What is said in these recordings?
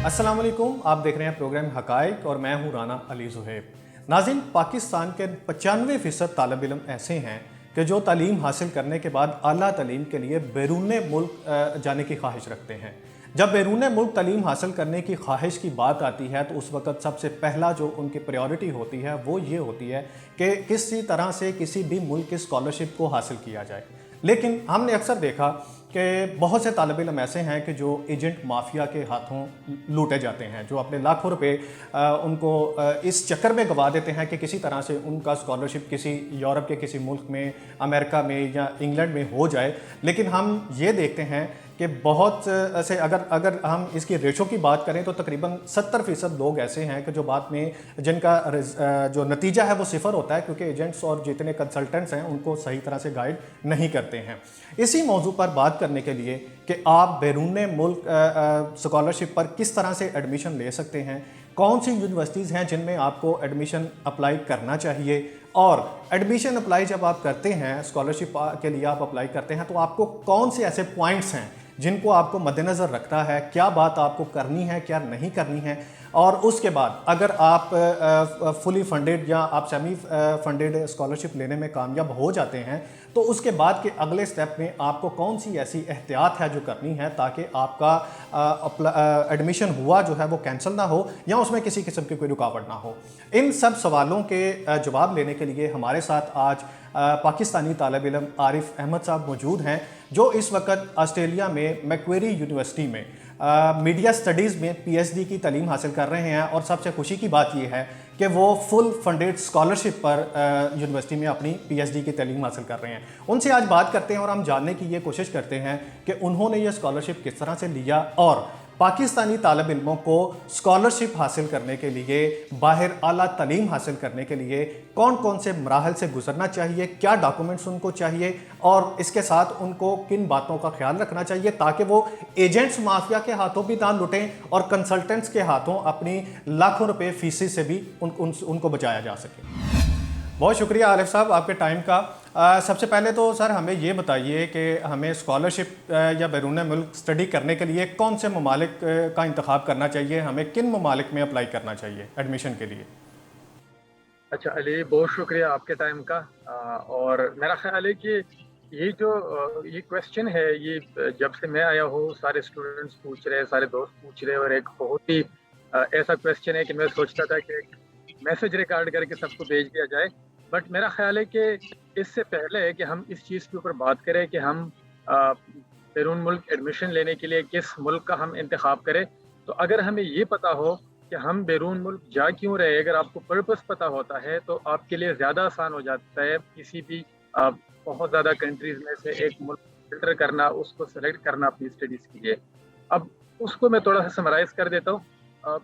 अस्सलाम वालेकुम, आप देख रहे हैं प्रोग्राम हकाइक और मैं हूं राना अली ज़ुहैब। नाज़रीन, पाकिस्तान के 95% तालिब इल्म ऐसे हैं कि जो तालीम हासिल करने के बाद आला तालीम के लिए बैरून मुल्क जाने की ख्वाहिश रखते हैं। जब बैरून मुल्क तालीम हासिल करने की ख्वाहिश की बात आती है तो उस वक्त सबसे पहला जो उनकी प्रायोरिटी होती है वो ये होती है कि किसी तरह से किसी भी मुल्क की स्कॉलरशिप को हासिल किया जाए। लेकिन हमने अक्सर देखा कि बहुत से तालिब इल्म ऐसे हैं कि जो एजेंट माफिया के हाथों लूटे जाते हैं, जो अपने लाखों रुपए उनको इस चक्कर में गवा देते हैं कि किसी तरह से उनका स्कॉलरशिप किसी यूरोप के किसी मुल्क में, अमेरिका में या इंग्लैंड में हो जाए। लेकिन हम ये देखते हैं कि बहुत से अगर हम इसकी रेशो की बात करें तो तकरीबन 70% लोग ऐसे हैं कि जो बाद में जिनका जो नतीजा है वो सिफर होता है, क्योंकि एजेंट्स और जितने कंसल्टेंट्स हैं उनको सही तरह से गाइड नहीं करते हैं। इसी मौजू पर बात करने के लिए कि आप बैरून मुल्क स्कॉलरशिप पर किस तरह से एडमिशन ले सकते हैं, कौन सी यूनिवर्सिटीज़ हैं जिनमें आपको एडमिशन अप्लाई करना चाहिए, और एडमिशन अप्लाई जब आप करते हैं, स्कॉलरशिप के लिए आप अप्लाई करते हैं, तो आपको कौन से ऐसे पॉइंट्स हैं जिनको आपको मद्देनज़र रखना है, क्या बात आपको करनी है, क्या नहीं करनी है। और उसके बाद अगर आप फुली फंडेड या आप सेमी फंडेड स्कॉलरशिप लेने में कामयाब हो जाते हैं तो उसके बाद के अगले स्टेप में आपको कौन सी ऐसी एहतियात है जो करनी है ताकि आपका एडमिशन हुआ जो है वो कैंसिल ना हो या उसमें किसी किस्म की कोई रुकावट ना हो। इन सब सवालों के जवाब लेने के लिए हमारे साथ आज पाकिस्तानी तालिब इल्म आरिफ अहमद साहब मौजूद हैं, जो इस वक्त ऑस्ट्रेलिया में मैक्वेरी यूनिवर्सिटी में मीडिया स्टडीज़ में पीएचडी की तालीम हासिल कर रहे हैं। और सबसे खुशी की बात यह है कि वो फुल फंडेड स्कॉलरशिप पर यूनिवर्सिटी में अपनी पीएचडी की तालीम हासिल कर रहे हैं। उनसे आज बात करते हैं और हम जानने की ये कोशिश करते हैं कि उन्होंने ये स्कॉलरशिप किस तरह से लिया और पाकिस्तानी तालिब इल्मों को स्कॉलरशिप हासिल करने के लिए, बाहर आला तालीम हासिल करने के लिए कौन कौन से मराहल से गुजरना चाहिए, क्या डॉक्यूमेंट्स उनको चाहिए और इसके साथ उनको किन बातों का ख्याल रखना चाहिए ताकि वो एजेंट्स माफिया के हाथों भी ना लुटें और कंसल्टेंट्स के हाथों अपनी लाखों रुपए फीस से भी उनको बचाया जा सके। बहुत शुक्रिया आरिफ साहब आपके टाइम का। सबसे पहले तो सर हमें ये बताइए कि हमें स्कॉलरशिप या बैरून मुल्क स्टडी करने के लिए कौन से ममालिक का इंतखाब करना चाहिए, हमें किन ममालिक में अप्लाई करना चाहिए एडमिशन के लिए। अच्छा अली, बहुत शुक्रिया आपके टाइम का। और मेरा ख्याल है कि ये जो ये क्वेश्चन है, ये जब से मैं आया हूँ सारे स्टूडेंट्स पूछ रहे हैं, सारे दोस्त पूछ रहे हैं, और एक बहुत ही ऐसा क्वेश्चन है कि मैं सोचता था कि मैसेज रिकॉर्ड करके सबको भेज दिया जाए। बट मेरा ख्याल है कि इससे पहले कि हम इस चीज़ के ऊपर बात करें कि हम बैरून मुल्क एडमिशन लेने के लिए किस मुल्क का हम इंतखाब करें, तो अगर हमें ये पता हो कि हम बैरून मुल्क जा क्यों रहे, अगर आपको पर्पस पता होता है तो आपके लिए ज़्यादा आसान हो जाता है किसी भी बहुत ज़्यादा कंट्रीज़ में से एक मुल्क फिल्टर करना, उसको सेलेक्ट करना अपनी स्टडीज़ के लिए। अब उसको मैं थोड़ा सा समराइज़ कर देता हूँ।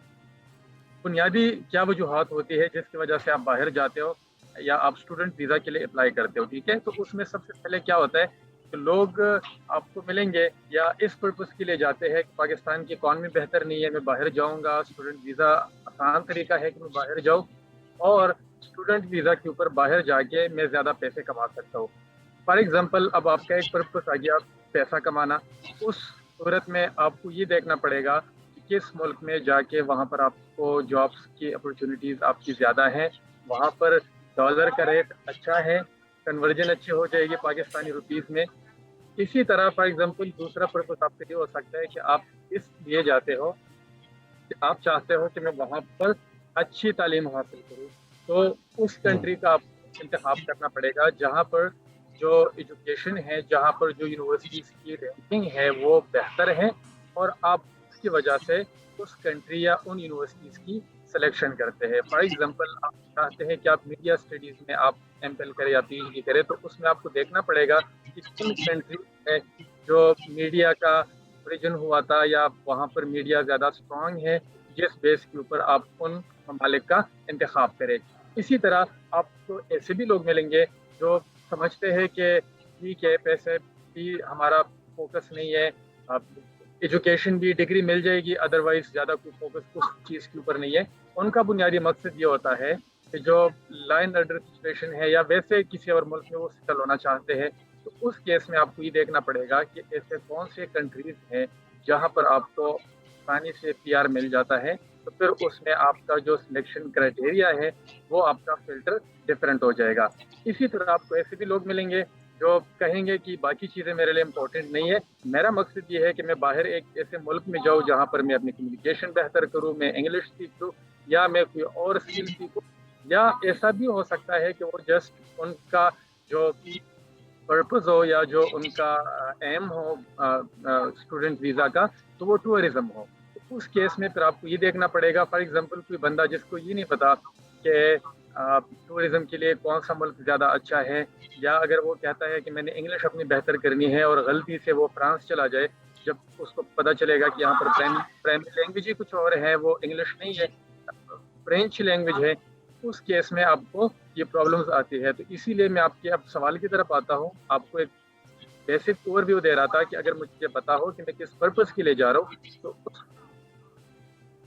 बुनियादी क्या वजूहत होती है जिसकी वजह से आप बाहर जाते हो या आप स्टूडेंट वीज़ा के लिए अप्लाई करते हो, ठीक है। तो उसमें सबसे पहले क्या होता है कि लोग आपको मिलेंगे या इस पर्पज़ के लिए जाते हैं कि पाकिस्तान की इकॉनमी बेहतर नहीं है, मैं बाहर जाऊंगा, स्टूडेंट वीज़ा आसान तरीका है कि मैं बाहर जाऊँ और स्टूडेंट वीज़ा के ऊपर बाहर जाके मैं ज़्यादा पैसे कमा सकता हूँ। फॉर एग्जांपल, अब आपका एक पर्पस आ गया पैसा कमाना, उस सूरत में आपको ये देखना पड़ेगा कि किस मुल्क में जाके वहाँ पर आपको जॉब्स की अपॉर्चुनिटीज़ आपकी ज़्यादा हैं, वहाँ पर डॉलर का रेट अच्छा है, कन्वर्जन अच्छी हो जाएगी पाकिस्तानी रुपीज़ में। इसी तरह फॉर एग्जांपल दूसरा पर्पस आपके लिए हो सकता है कि आप इस लिए जाते हो कि आप चाहते हो कि मैं वहाँ पर अच्छी तालीम हासिल करूँ, तो उस कंट्री का आपको इंतखाब करना पड़ेगा जहाँ पर जो एजुकेशन है, जहाँ पर जो यूनिवर्सिटीज़ की रैंकिंग है वो बेहतर है, और आप उसकी वजह से उस कंट्री या उन यूनिवर्सिटीज़ की सिलेक्शन करते हैं। फॉर एग्जांपल, आप चाहते हैं कि आप मीडिया स्टडीज़ में आप एमफिल करें या पीएचडी करें, तो उसमें आपको देखना पड़ेगा कि किन कंट्री है जो मीडिया का ओरिजिन हुआ था या वहाँ पर मीडिया ज़्यादा स्ट्रॉन्ग है, जिस बेस के ऊपर आप उन ममालिक का इंतखाब करें। इसी तरह आपको ऐसे भी लोग मिलेंगे जो समझते हैं कि ठीक है, पैसे भी हमारा फोकस नहीं है, एजुकेशन भी डिग्री मिल जाएगी, अदरवाइज ज़्यादा कोई फोकस उस चीज़ के ऊपर नहीं है। उनका बुनियादी मकसद ये होता है कि जो लाइन ऑर्डर सिचुएशन है या वैसे किसी और मुल्क में वो सेटल होना चाहते हैं, तो उस केस में आपको ये देखना पड़ेगा कि ऐसे कौन से कंट्रीज हैं जहाँ पर आपको आसानी से पीआर मिल जाता है, तो फिर उसमें आपका जो सिलेक्शन क्राइटेरिया है वो आपका फिल्टर डिफरेंट हो जाएगा। इसी तरह आपको ऐसे भी लोग मिलेंगे जो कहेंगे कि बाकी चीज़ें मेरे लिए इम्पोर्टेंट नहीं है, मेरा मकसद ये है कि मैं बाहर एक ऐसे मुल्क में जाऊँ जहाँ पर मैं अपनी कम्युनिकेशन बेहतर करूँ, मैं इंग्लिश सीख लूँ या मैं कोई और स्किल सीखूँ। या ऐसा भी हो सकता है कि वो जस्ट उनका जो पर्पस हो या जो उनका एम हो स्टूडेंट वीज़ा का, तो वो टूरिज्म हो। तो उस केस में फिर आपको ये देखना पड़ेगा, फॉर एग्जांपल कोई बंदा जिसको ये नहीं पता कि टूरिज्म के लिए कौन सा मुल्क ज़्यादा अच्छा है, या अगर वो कहता है कि मैंने इंग्लिश अपनी बेहतर करनी है और गलती से वो फ्रांस चला जाए, जब उसको पता चलेगा कि यहाँ पर प्राइमरी लैंग्वेज ही कुछ और है, वो इंग्लिश नहीं है, फ्रेंच लैंग्वेज है, उस केस में आपको ये प्रॉब्लम्स आती है। तो इसीलिए मैं आपके अब सवाल की तरफ आता हूँ, आपको एक बेसिक ओवरव्यू दे रहा था कि अगर मुझे पता हो कि मैं किस पर्पस के लिए जा रहा हूँ, तो उस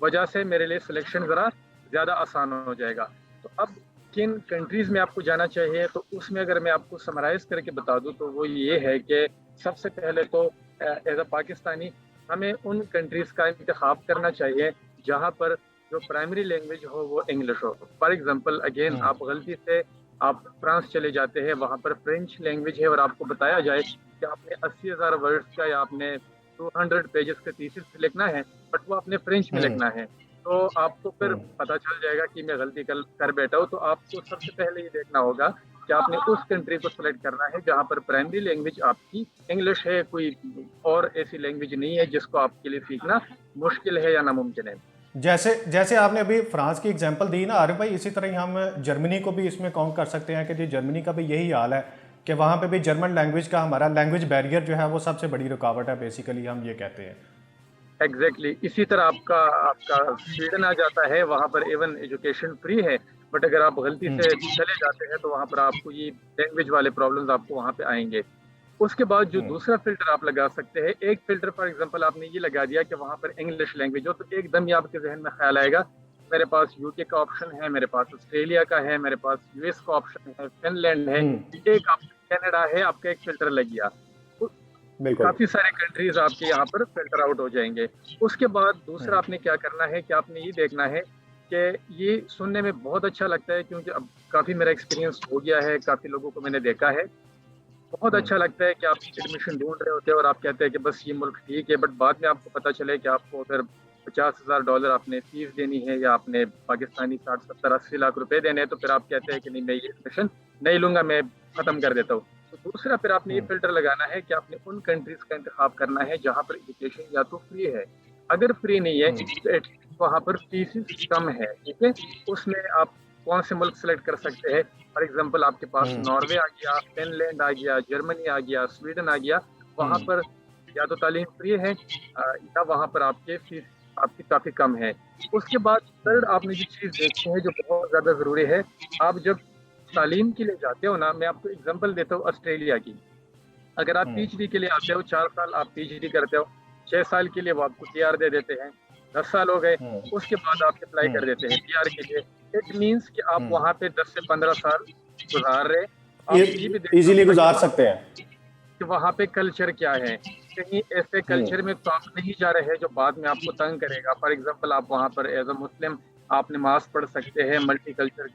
वजह से मेरे लिए सिलेक्शन ज़रा ज़्यादा आसान हो जाएगा। तो अब किन कंट्रीज़ में आपको जाना चाहिए, तो उसमें अगर मैं आपको समराइज़ करके बता दूँ तो वो ये है कि सबसे पहले तो एज अ पाकिस्तानी हमें उन कंट्रीज़ का इंतखाब करना चाहिए जहाँ पर जो प्राइमरी लैंग्वेज हो वो इंग्लिश हो। फॉर एग्जांपल अगेन आप गलती से आप फ्रांस चले जाते हैं, वहाँ पर फ्रेंच लैंग्वेज है और आपको बताया जाए कि आपने 80,000 वर्ड्स का या आपने 200 पेजेस का थीसिस लिखना है, बट वो आपने फ्रेंच में लिखना है, तो आपको फिर पता चल जाएगा कि मैं गलती कर बैठा हूँ। तो आपको सबसे पहले ये देखना होगा कि आपने उस कंट्री को सिलेक्ट करना है जहाँ पर प्राइमरी लैंग्वेज आपकी इंग्लिश है, कोई और ऐसी लैंग्वेज नहीं है जिसको आपके लिए सीखना मुश्किल है या नामुमकिन है। जैसे जैसे आपने अभी फ्रांस की एग्जांपल दी ना आरिफ भाई, इसी तरह ही हम जर्मनी को भी इसमें काउंट कर सकते हैं कि जी जर्मनी का भी यही हाल है कि वहाँ पे भी जर्मन लैंग्वेज का हमारा लैंग्वेज बैरियर जो है वो सबसे बड़ी रुकावट है, बेसिकली हम ये कहते हैं। एग्जैक्टली इसी तरह आपका आपका स्वीडन आ जाता है, वहाँ पर इवन एजुकेशन फ्री है, बट अगर आप गलती से चले जाते हैं तो वहाँ पर आपको ये लैंग्वेज वाले प्रॉब्लम्स आपको वहाँ पे आएंगे। उसके बाद जो दूसरा फिल्टर आप लगा सकते हैं, एक फिल्टर फॉर एग्जांपल आपने ये लगा दिया कि वहाँ पर इंग्लिश लैंग्वेज हो, तो एकदम ही आपके जहन में ख्याल आएगा मेरे पास यूके का ऑप्शन है, मेरे पास ऑस्ट्रेलिया का है, मेरे पास यूएस का ऑप्शन है, फिनलैंड है, एक आपका कनाडा है, आपका एक फिल्टर लग गया। तो बिल्कुल। काफी सारे कंट्रीज आपके यहाँ पर फिल्टर आउट हो जाएंगे। उसके बाद दूसरा आपने क्या करना है कि आपने ये देखना है कि ये सुनने में बहुत अच्छा लगता है, क्योंकि अब काफी मेरा एक्सपीरियंस हो गया है, काफी लोगों को मैंने देखा है। बहुत अच्छा लगता है कि आप एडमिशन ढूंढ रहे होते हैं और आप कहते हैं कि बस ये मुल्क ठीक है, बट बाद में आपको पता चले कि आपको अगर $50,000 आपने फीस देनी है या आपने पाकिस्तानी 60, 70, 80 लाख रुपए देने हैं, तो फिर आप कहते हैं कि नहीं मैं ये एडमिशन नहीं लूंगा, मैं खत्म कर देता हूँ। तो दूसरा फिर आपने ये फिल्टर लगाना है कि आपने उन कंट्रीज का इंतखाब करना है जहाँ पर एजुकेशन या तो फ्री है, अगर फ्री नहीं है तो एटलीस्ट वहाँ पर फीस कम है, ठीक है। उसमें आप कौन से मुल्क सेलेक्ट कर सकते हैं, फॉर एग्जाम्पल आपके पास नॉर्वे आ गया, फिनलैंड आ गया, जर्मनी आ गया, स्वीडन आ गया, वहाँ पर या तो तालीम फ्री है या वहाँ पर आपके फीस आपकी काफी कम है। उसके बाद थर्ड आपने जो चीज देखी है जो बहुत ज्यादा जरूरी है, आप जब तालीम के लिए जाते हो ना, मैं आपको एग्जांपल देता हूँ ऑस्ट्रेलिया की। अगर आप पीएचडी के लिए आते हो, 4 साल आप पीएचडी करते हो, 6 साल के लिए वो आपको पीआर दे देते हैं, 10 साल हो गए, उसके बाद आप अप्लाई कर देते हैं पीआर के लिए। इट मीन्स कि आप वहाँ पे 10 से 15 साल गुजार रहे। आप ये भी देखना इजीली होगा गुजार सकते हैं कि वहाँ पे कल्चर क्या है, कहीं ऐसे कल्चर में तो आप नहीं जा रहे हैं जो बाद में आपको तंग करेगा। फॉर एग्जाम्पल आप वहाँ पर एज अ मुस्लिम आप नमाज पढ़ सकते हैं, मल्टी कल्चर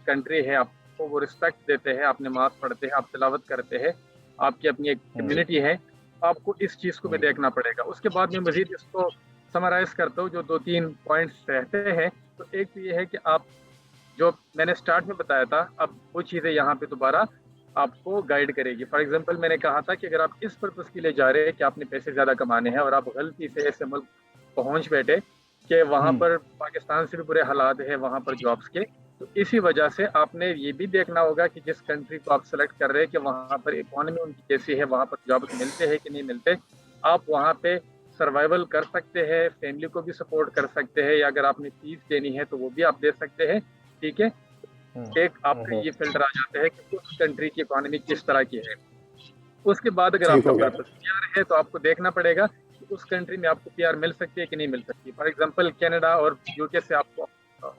कंट्री है, आपको वो रिस्पेक्ट देते हैं, आप नमाज पढ़ते हैं, आप तिलावत करते हैं, आपकी अपनी एक कम्युनिटी है। आपको इस चीज़ को भी देखना पड़ेगा। उसके बाद में मजीद इसको समराइज करता हूँ, जो 2-3 पॉइंट्स रहते हैं। तो एक तो ये है कि आप जो मैंने स्टार्ट में बताया था, अब वो चीज़ें यहाँ पे दोबारा आपको गाइड करेगी। फॉर एग्जांपल मैंने कहा था कि अगर आप इस पर्पस के लिए जा रहे हैं कि आपने पैसे ज़्यादा कमाने हैं और आप गलती से ऐसे मुल्क पहुंच बैठे कि वहाँ पर पाकिस्तान से भी बुरे हालात है वहाँ पर जॉब्स के, तो इसी वजह से आपने ये भी देखना होगा कि जिस कंट्री को आप सेलेक्ट कर रहे हैं कि वहाँ पर इकोनॉमी उनकी कैसी है, वहाँ पर जॉब्स मिलते हैं कि नहीं मिलते, आप वहाँ पे सर्वाइवल कर सकते हैं, फैमिली को भी सपोर्ट कर सकते हैं, या अगर आपने फीस देनी है तो वो भी आप दे सकते हैं, ठीक है। एक आपका ये फिल्टर आ जाता है कि उस कंट्री की इकोनॉमी किस तरह की है। उसके बाद अगर ठीक आपका हो गया। पर्पस पीआर है तो आपको देखना पड़ेगा कि उस कंट्री में आपको पीआर मिल सकती है कि नहीं मिल सकती। फॉर एग्जांपल कनाडा और यूके से आपको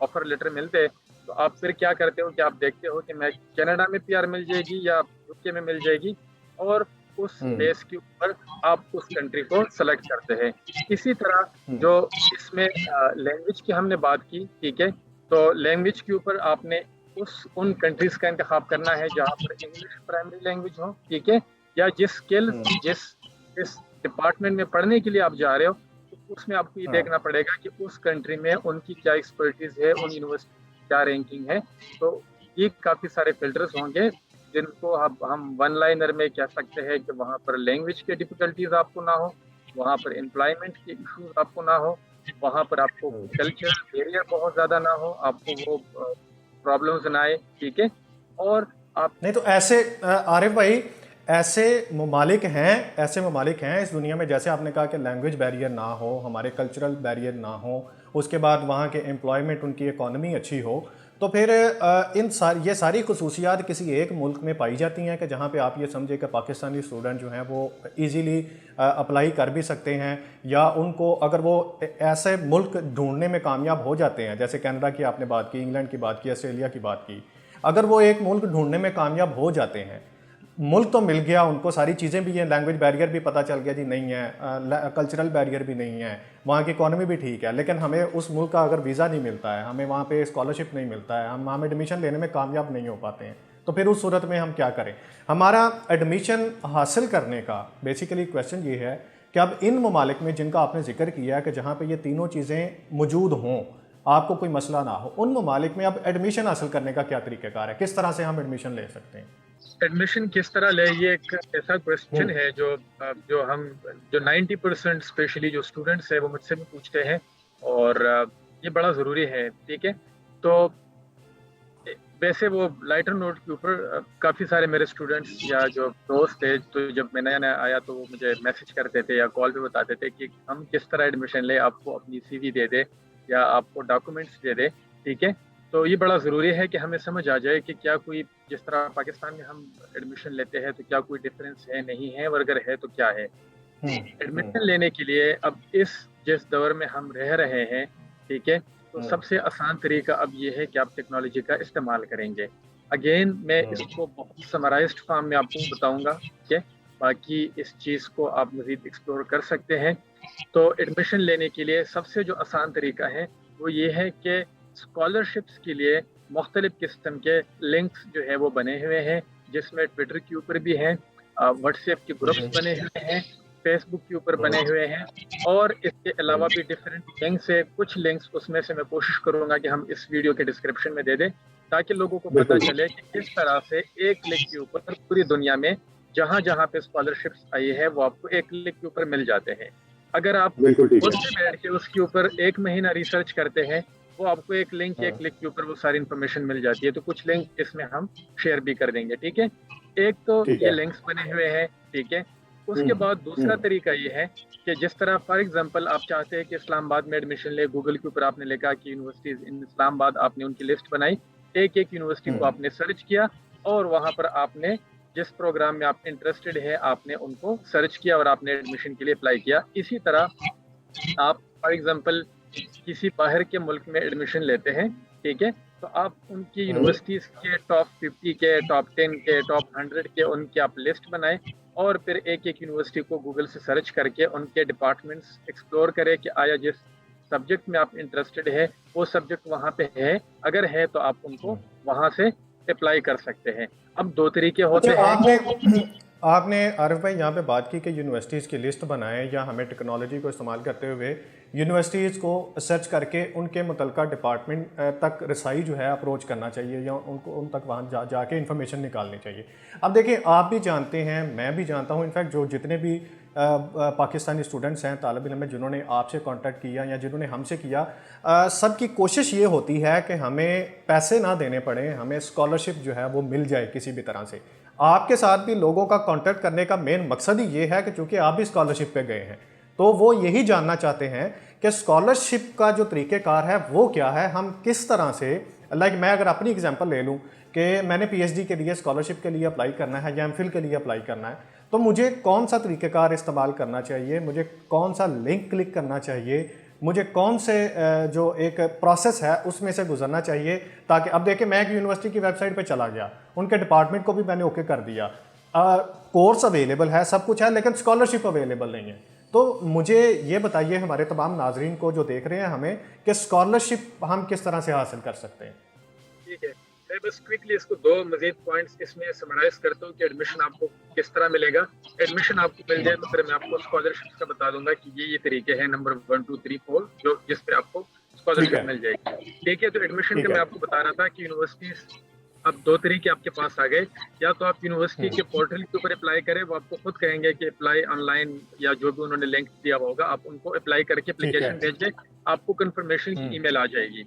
ऑफर लेटर मिलते हैं, तो आप फिर क्या करते हो कि आप देखते हो कि मैं कनाडा में पीआर मिल जाएगी या यूके में मिल जाएगी, और उस बेस के ऊपर आप उस कंट्री को सेलेक्ट करते हैं। इसी तरह जो इसमें लैंग्वेज की हमने बात की, ठीक है, तो लैंग्वेज के ऊपर आपने उन कंट्रीज का इंतखाब करना है जहाँ पर इंग्लिश प्राइमरी लैंग्वेज हो, ठीक है, या जिस स्किल जिस डिपार्टमेंट में पढ़ने के लिए आप जा रहे हो, तो उसमें आपको ये देखना पड़ेगा कि उस कंट्री में उनकी क्या एक्सपर्टीज है, उन यूनिवर्सिटी की क्या रैंकिंग है। तो ये काफ़ी सारे फिल्टर्स होंगे जिनको अब हम वन लाइनर में कह सकते हैं कि वहाँ पर लैंग्वेज के डिफिकल्टीज आपको ना हो, वहाँ पर एम्प्लॉयमेंट के इश्यूज आपको ना हो, वहाँ पर आपको कल्चरल बैरियर बहुत ज़्यादा ना हो, आपको वो प्रॉब्लम्स ना आए, ठीक है। और आप नहीं तो ऐसे आरिफ भाई, ऐसे ममालिक हैं इस दुनिया में, जैसे आपने कहा कि लैंग्वेज बैरियर ना हो, हमारे कल्चरल बैरियर ना हो, उसके बाद वहाँ के एम्प्लॉयमेंट, उनकी इकॉनमी अच्छी हो, तो फिर ये सारी खसूसियात किसी एक मुल्क में पाई जाती हैं कि जहाँ पे आप ये समझे कि पाकिस्तानी स्टूडेंट जो हैं वो इजीली अप्लाई कर भी सकते हैं, या उनको अगर वो ऐसे मुल्क ढूंढने में कामयाब हो जाते हैं, जैसे कनाडा की आपने बात की, इंग्लैंड की बात की, ऑस्ट्रेलिया की बात की, अगर वो एक मुल्क ढूंढने में कामयाब हो जाते हैं, मुल्क तो मिल गया उनको, सारी चीज़ें भी हैं, लैंग्वेज बैरियर भी पता चल गया जी नहीं है, कल्चरल बैरियर भी नहीं है, वहाँ की इकॉनमी भी ठीक है, लेकिन हमें उस मुल्क का अगर वीज़ा नहीं मिलता है, हमें वहाँ पे स्कॉलरशिप नहीं मिलता है, हम एडमिशन लेने में कामयाब नहीं हो पाते हैं, तो फिर उस सूरत में हम क्या करें? हमारा एडमिशन हासिल करने का बेसिकली क्वेश्चन ये है कि अब इन ममालिक में जिनका आपने जिक्र किया है कि जहाँ पर ये तीनों चीज़ें मौजूद हों, आपको कोई मसला ना हो, उन ममालिक में अब एडमिशन हासिल करने का क्या तरीक़ाकार है? किस तरह से हम एडमिशन ले सकते हैं? एडमिशन किस तरह ले, ये एक ऐसा क्वेश्चन है जो 90% स्पेशली जो स्टूडेंट्स है वो मुझसे भी पूछते हैं, और ये बड़ा ज़रूरी है, ठीक है। तो वैसे वो लाइटर नोट के ऊपर काफ़ी सारे मेरे स्टूडेंट्स या जो दोस्त थे, तो जब मैं नया नया आया तो वो मुझे मैसेज करते थे या कॉल पे बताते थे कि हम किस तरह एडमिशन ले, आपको अपनी CV दे दे या आपको डॉक्यूमेंट्स दे दे, ठीक है। तो ये बड़ा ज़रूरी है कि हमें समझ आ जाए कि क्या कोई, जिस तरह पाकिस्तान में हम एडमिशन लेते हैं तो क्या कोई डिफरेंस है, नहीं है, और अगर है तो क्या है। एडमिशन लेने के लिए अब जिस दौर में हम रह रहे हैं, ठीक है, तो सबसे आसान तरीका अब ये है कि आप टेक्नोलॉजी का इस्तेमाल करेंगे। अगेन मैं इसको बहुत समराइज्ड फॉर्म में आपको बताऊंगा, ठीक है, बाकी इस चीज़ को आप मज़ीद एक्सप्लोर कर सकते हैं। तो एडमिशन लेने के लिए सबसे जो आसान तरीका है वो ये है कि स्कॉलरशिप्स के लिए मुख्तलिफ किस्म के लिंक्स जो है वो बने हुए हैं, जिसमें ट्विटर के ऊपर भी हैं, व्हाट्सएप के ग्रुप्स बने हुए हैं, फेसबुक के ऊपर बने हुए हैं, और इसके अलावा भी डिफरेंट लिंक्स है। कुछ लिंक्स उसमें से मैं कोशिश करूंगा कि हम इस वीडियो के डिस्क्रिप्शन में दे दें, ताकि लोगों को पता चले कि किस तरह से एक क्लिक के ऊपर पूरी दुनिया में जहाँ जहाँ पे स्कॉलरशिप्स आई है वो आपको एक क्लिक के ऊपर मिल जाते हैं। अगर आप खुद से बैठ के उसके ऊपर 1 महीना रिसर्च करते हैं, वो आपको एक लिंक एक क्लिक के ऊपर वो सारी इन्फॉर्मेशन मिल जाती है। तो कुछ लिंक इसमें हम शेयर भी कर देंगे, ठीक है। एक तो ये लिंक्स बने हुए हैं, ठीक है। उसके बाद दूसरा तरीका ये है कि जिस तरह फॉर एग्जांपल आप चाहते हैं कि इस्लामाबाद में एडमिशन ले, गूगल के ऊपर आपने लिखा कि यूनिवर्सिटीज इन इस्लामाबाद, आपने उनकी लिस्ट बनाई, एक एक यूनिवर्सिटी को आपने सर्च किया, और वहाँ पर आपने जिस प्रोग्राम में आप इंटरेस्टेड है आपने उनको सर्च किया और आपने एडमिशन के लिए अप्लाई किया। इसी तरह आप फॉर एग्जांपल किसी बाहर के मुल्क में एडमिशन लेते हैं, ठीक है, तो आप उनकी यूनिवर्सिटीज़ के टॉप 50 के, टॉप 10 के, टॉप 100 के उनकी आप लिस्ट बनाएं, और फिर एक एक यूनिवर्सिटी को गूगल से सर्च करके उनके डिपार्टमेंट्स एक्सप्लोर करें कि आया जिस सब्जेक्ट में आप इंटरेस्टेड है वो सब्जेक्ट वहाँ पे है, अगर है तो आप उनको वहाँ से अप्लाई कर सकते हैं। अब दो तरीके होते हैं। आपने आरिफ भाई यहाँ पे बात की कि यूनिवर्सिटीज़ की लिस्ट बनाएं, या हमें टेक्नोलॉजी को इस्तेमाल करते हुए यूनिवर्सिटीज़ को सर्च करके उनके मुतलका डिपार्टमेंट तक रसाई जो है अप्रोच करना चाहिए, या उनको उन तक वहाँ जाके इन्फॉर्मेशन निकालनी चाहिए। अब देखिए, आप भी जानते हैं, मैं भी जानता हूँ, इनफैक्ट जो जितने भी पाकिस्तानी स्टूडेंट्स हैं, तालिब इल्म जिन्होंने आपसे कांटेक्ट किया या जिन्होंने हमसे किया, सबकी कोशिश ये होती है कि हमें पैसे ना देने पड़े, हमें स्कॉलरशिप जो है वो मिल जाए किसी भी तरह से। आपके साथ भी लोगों का कांटेक्ट करने का मेन मकसद ही ये है कि चूँकि आप भी स्कॉलरशिप पे गए हैं, तो वो यही जानना चाहते हैं कि स्कॉलरशिप का जो तरीक़ेकार है वो क्या है, हम किस तरह से, लाइक मैं अगर अपनी एग्जांपल ले लूँ कि मैंने PhD के लिए स्कॉलरशिप के लिए अप्लाई करना है या MPhil के लिए अप्लाई करना है, तो मुझे कौन सा तरीक़ेकार इस्तेमाल करना चाहिए, मुझे कौन सा लिंक क्लिक करना चाहिए, मुझे कौन से जो एक प्रोसेस है उसमें से गुजरना चाहिए, ताकि अब देखिए मैं एक यूनिवर्सिटी की वेबसाइट पे चला गया, उनके डिपार्टमेंट को भी मैंने ओके कर दिया, कोर्स अवेलेबल है, सब कुछ है, लेकिन स्कॉलरशिप अवेलेबल नहीं है। तो मुझे ये बताइए, हमारे तमाम नाजरीन को जो देख रहे हैं हमें, कि स्कॉलरशिप हम किस तरह से हासिल कर सकते हैं। ठीक है, मैं बस क्विकली इसको दो मजीद पॉइंट्स इसमें समराइज करता हूँ कि एडमिशन आपको किस तरह मिलेगा। एडमिशन आपको मिल जाए तो फिर मैं आपको स्कॉलरशिप का बता दूंगा कि ये तरीके हैं, नंबर 1 2 3 4 जो जिस पे आपको ठीक स्कॉलरशिप है, मिल जाएगी। ठीक है, तो एडमिशन ठीक का मैं है। आपको बता रहा था कि यूनिवर्सिटीज अब दो तरीके आपके पास आ गए। या तो आप यूनिवर्सिटी के पोर्टल के ऊपर अप्लाई करें, वो आपको खुद कहेंगे कि अप्लाई ऑनलाइन, या जो भी उन्होंने लिंक दिया होगा आप उनको अप्लाई करके ठीक है। एप्लीकेशन भेजें, आपको कंफर्मेशन की ईमेल आ जाएगी।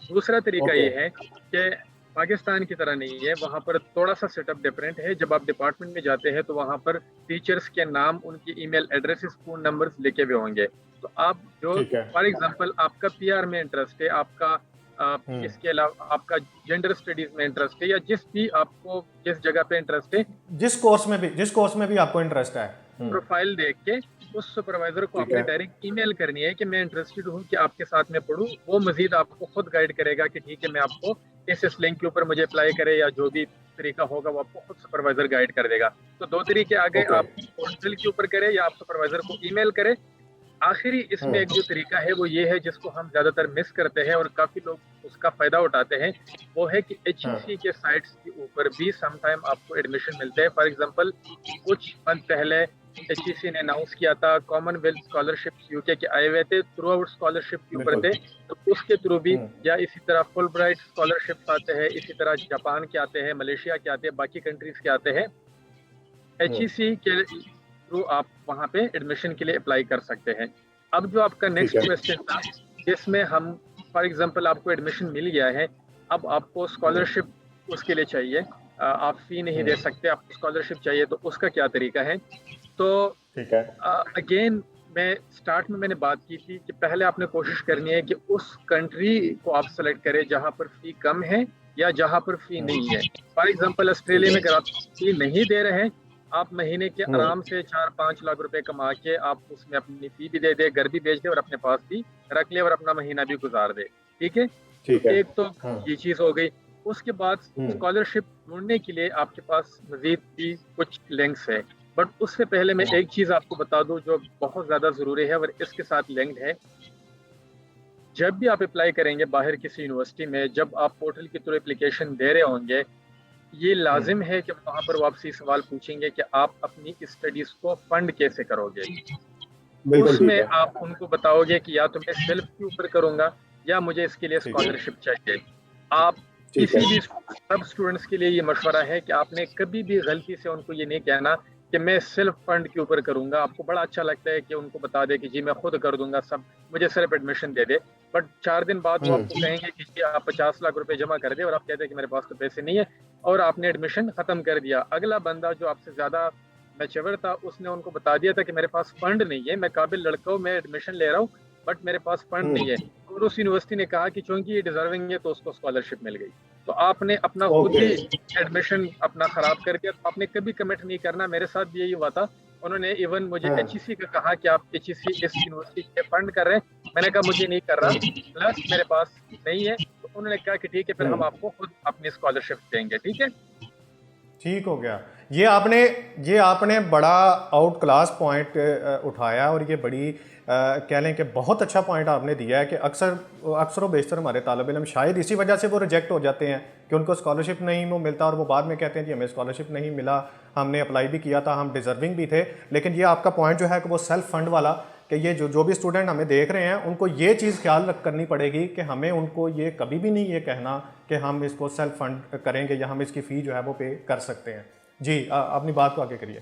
दूसरा तरीका ओके। ये है कि पाकिस्तान की तरह नहीं है, वहाँ पर थोड़ा सा सेटअप डिफरेंट है। जब आप डिपार्टमेंट में जाते हैं तो वहाँ पर टीचर्स के नाम, उनकी ईमेल एड्रेसेस, फोन नंबर्स लिखे हुए होंगे। तो आप जो, ठीक है। फॉर एग्जांपल आपका पीआर में इंटरेस्ट है, आपका इसके अलावा आपका जेंडर स्टडीज में इंटरेस्ट है, या जिस भी आपको जिस जगह पे इंटरेस्ट है, जिस कोर्स में भी आपको इंटरेस्ट है। प्रोफाइल देख के उस सुपरवाइजर को ठीक आपने है। डायरेक्ट ईमेल करनी है कि मैं इंटरेस्टेड हूँ कि आपके साथ में पढूं। वो मजीद आपको खुद गाइड करेगा कि ठीक है, मैं आपको इस लिंक के ऊपर मुझे अप्लाई करे, या जो भी तरीका होगा वो आपको खुद सुपरवाइजर गाइड कर देगा। तो दो तरीके आ गए, ओके। आप पोर्टल के ऊपर करें या आप सुपरवाइजर को ईमेल करें। आखिरी इसमें एक जो तरीका है वो ये है, जिसको हम ज्यादातर मिस करते हैं और काफी लोग उसका फायदा उठाते हैं, वो है कि HEC के साइट्स के ऊपर भी समटाइम आपको एडमिशन मिलते हैं। फॉर एग्जांपल कुछ मंथ पहले HEC ने अनाउंस किया था कॉमनवेल्थ स्कॉलरशिप यूके के आए हुए थे, थ्रू आउट स्कॉलरशिप के ऊपर थे, तो उसके थ्रू भी, या इसी तरह फुल ब्राइट स्कॉलरशिप आते हैं, इसी तरह जापान के आते हैं, मलेशिया के आते हैं, बाकी कंट्रीज के आते हैं। HEC के थ्रू आप वहाँ पे एडमिशन के लिए अप्लाई कर सकते हैं। अब जो आपका ठीक नेक्स्ट है। क्वेश्चन था, जिसमें हम, फॉर एग्जांपल आपको एडमिशन मिल गया है, अब आपको स्कॉलरशिप उसके लिए चाहिए, आप फी नहीं दे सकते, आपको स्कॉलरशिप चाहिए, तो उसका क्या तरीका है। तो ठीक है। अगेन मैं स्टार्ट में मैंने बात की थी कि पहले आपने कोशिश करनी है कि उस कंट्री को आप सेलेक्ट करें जहाँ पर फी कम है या जहाँ पर फी नहीं है। फॉर एग्जांपल ऑस्ट्रेलिया में अगर आप फी नहीं दे रहे हैं, आप महीने के आराम से 4-5 लाख रुपए कमा के आप उसमें अपनी फी भी दे दे, घर भी बेच दे और अपने पास भी रख ले और अपना महीना भी गुजार दे। ठीक है, ठीक तो है। एक तो ये चीज हो गई। उसके बाद स्कॉलरशिप ढूंढने के लिए आपके पास मजीद भी कुछ लिंक्स है, बट उससे पहले मैं एक चीज आपको बता दूं जो बहुत ज्यादा जरूरी है और इसके साथ लिंक्ड है। जब भी आप अप्लाई करेंगे बाहर किसी यूनिवर्सिटी में, जब आप पोर्टल के थ्रू एप्लीकेशन दे रहे होंगे, ये लाजिम है कि वहाँ पर वो आपसे सवाल पूछेंगे कि आप अपनी स्टडीज को फंड कैसे करोगे। बिल्कुल ठीक उसमें है। आप उनको बताओगे कि या तो मैं सेल्फ के ऊपर करूंगा या मुझे इसके लिए स्कॉलरशिप चाहिए। आप ठीक किसी है। भी सब स्टूडेंट्स के लिए ये मशवरा है कि आपने कभी भी गलती से उनको ये नहीं कहना कि मैं सिर्फ फंड के ऊपर करूंगा। आपको बड़ा अच्छा लगता है कि उनको बता दे कि जी मैं खुद कर दूंगा सब, मुझे सिर्फ एडमिशन दे दे, बट 4 दिन बाद वो आपको कहेंगे कि जी आप 50 लाख रुपए जमा कर दे, और आप कहते हैं कि मेरे पास तो पैसे नहीं है, और आपने एडमिशन खत्म कर दिया। अगला बंदा जो आपसे ज्यादा मैच्योर था, उसने उनको बता दिया था कि मेरे पास फंड नहीं है, मैं काबिल लड़का हूँ, मैं एडमिशन ले रहा हूँ, बट मेरे पास फंड नहीं है, और उस यूनिवर्सिटी ने कहा कि चूंकि ये डिजर्विंग है तो उसको स्कॉलरशिप मिल गई। तो आपने अपना खुद ही एडमिशन अपना खराब कर दिया। तो आपने कभी कमिट नहीं करना। मेरे साथ भी यही हुआ था। उन्होंने इवन मुझे HEC का कहा कि आप HEC इस यूनिवर्सिटी के फंड कर रहे हैं, मैंने कहा मुझे नहीं कर रहा, प्लस मेरे पास नहीं है। तो उन्होंने कहा कि ठीक है, फिर हम आपको खुद अपनी स्कॉलरशिप देंगे। ठीक है, ठीक हो गया। ये आपने बड़ा आउट क्लास पॉइंट उठाया, और ये बड़ी कह लें कि बहुत अच्छा पॉइंट आपने दिया है कि अक्सर व बेशतर हमारे तालिब इल्म शायद इसी वजह से वो रिजेक्ट हो जाते हैं कि उनको स्कॉलरशिप नहीं वो मिलता, और वो बाद में कहते हैं कि हमें स्कॉलरशिप नहीं मिला, हमने अप्लाई भी किया था, हम डिजर्विंग भी थे। लेकिन ये आपका पॉइंट जो है कि वो सेल्फ फंड वाला, कि ये जो भी स्टूडेंट हमें देख रहे हैं उनको ये चीज़ ख्याल करनी पड़ेगी कि हमें उनको ये कभी भी नहीं ये कहना कि हम इसको सेल्फ फंड करेंगे या हम इसकी फ़ी जो है वो पे कर सकते हैं। जी अपनी बात को आगे करिए।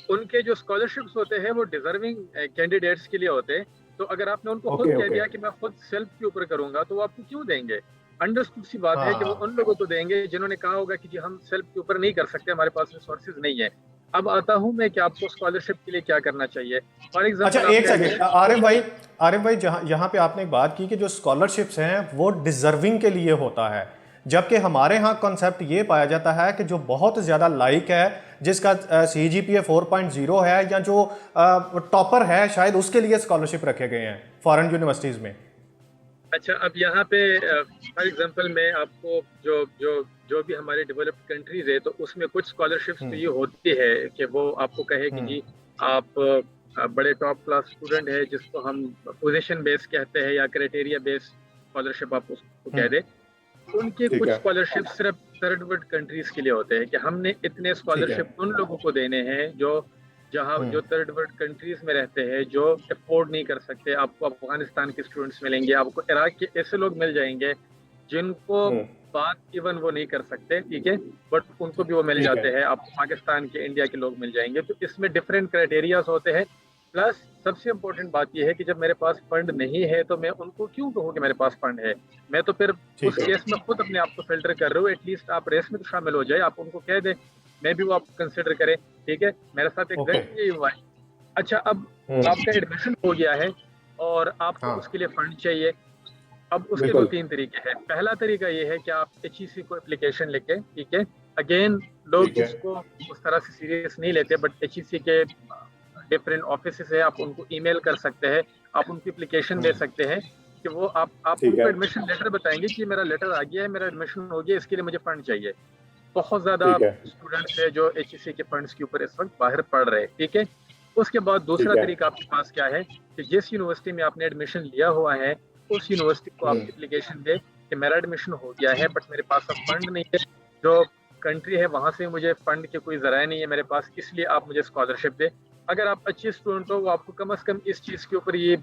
उनके जो स्कॉलरशिप्स होते हैं वो डिजर्विंग कैंडिडेट्स के लिए होते हैं। तो अगर आपने उनको खुद कह दिया कि मैं खुद सेल्फ के ऊपर करूंगा, तो वो आपको क्यों देंगे। अंडरस्टूड सी बात है कि वो उन लोगों को देंगे जिन्होंने कहा होगा कि जी हम सेल्फ के ऊपर नहीं कर सकते, हमारे पास रिसोर्सेज नहीं है। अब आता हूं मैं कि आपको स्कॉलरशिप के लिए क्या करना चाहिए। फॉर एग्जांपल, अच्छा एक सेकंड, आरिफ भाई यहाँ पे आपने एक बात की कि जो स्कॉलरशिप्स हैं वो डिजर्विंग के लिए होता है, जबकि हमारे यहाँ कॉन्सेप्ट ये पाया जाता है कि जो बहुत ज़्यादा लाइक है, जिसका CGPA 4.0 है, या जो टॉपर है, शायद उसके लिए स्कॉलरशिप रखे गए हैं फॉरेन यूनिवर्सिटीज़ में। अच्छा, अब यहाँ पे फॉर एग्जांपल मैं आपको जो जो जो भी हमारे डेवलप्ड कंट्रीज है, तो उसमें कुछ स्कॉलरशिप्स तो ये होती है कि वो आपको कहे कि जी आप बड़े टॉप क्लास स्टूडेंट है, जिसको हम पोजीशन बेस कहते हैं या क्राइटेरिया बेस स्कॉलरशिप आप उसको कह दे। उनके ठीक कुछ है। स्कॉलरशिप सिर्फ थर्ड वर्ल्ड कंट्रीज के लिए होते हैं कि हमने इतने ठीक है। स्कॉलरशिप उन लोगों को देने हैं जो जहाँ जो थर्ड वर्ल्ड कंट्रीज में रहते हैं, जो अफोर्ड नहीं कर सकते। आपको अफगानिस्तान के स्टूडेंट्स मिलेंगे, आपको इराक के ऐसे लोग मिल जाएंगे जिनको बात इवन वो नहीं कर सकते, ठीक है, बट उनको भी वो मिल ठीक जाते है। हैं। आपको पाकिस्तान के, इंडिया के लोग मिल जाएंगे। तो इसमें डिफरेंट क्राइटेरियाज होते हैं। प्लस सबसे इम्पोर्टेंट बात यह है कि जब मेरे पास फंड नहीं है तो मैं उनको क्यों कहूँ कि मेरे पास फंड है। मैं तो फिर उस ठीक है। केस में खुद अपने आप को फिल्टर कर रहा हूँ। एटलीस्ट आप रेस में तो शामिल हो जाए, आप उनको कह दें, मैं भी वो आपको कंसिडर करें। ठीक है, मेरे साथ ओके। एग्जैक्टली यही हुआ है। अच्छा, अब आपका एडमिशन हो गया है और आपको हाँ। उसके लिए फंड चाहिए। अब उसके दो बिल्कुल। तीन तरीके हैं। पहला तरीका ये है कि आप HEC को एप्लीकेशन लिखे, ठीक है। अगेन, लोग ठीक है। इसको उस तरह से सीरियस नहीं लेते, बट HEC के डिफरेंट ऑफिस है, आप उनको ईमेल कर सकते हैं, आप उनको एप्लीकेशन दे सकते हैं कि वो आप ठीक उनको है। एडमिशन लेटर बताएंगे कि मेरा लेटर आ गया है, मेरा एडमिशन हो गया, इसके लिए मुझे फंड चाहिए। बहुत ज्यादा ठीक है। स्टूडेंट्स है जो HEC के फंड्स के ऊपर इस वक्त बाहर पढ़ रहे हैं, ठीक है। उसके बाद ठीक दूसरा है। तरीका आपके पास क्या है कि जिस यूनिवर्सिटी में आपने एडमिशन लिया हुआ है, उस यूनिवर्सिटी को आप एप्लीकेशन दे कि मेरा एडमिशन हो गया है, बट मेरे पास अब फंड नहीं है। जो कंट्री है वहां से मुझे फंड के कोई जराया नहीं है मेरे पास, इसलिए आप मुझे स्कॉलरशिप दे। अगर आप अच्छे स्टूडेंट हो, वो आपको कम से कम इस चीज के ऊपर ये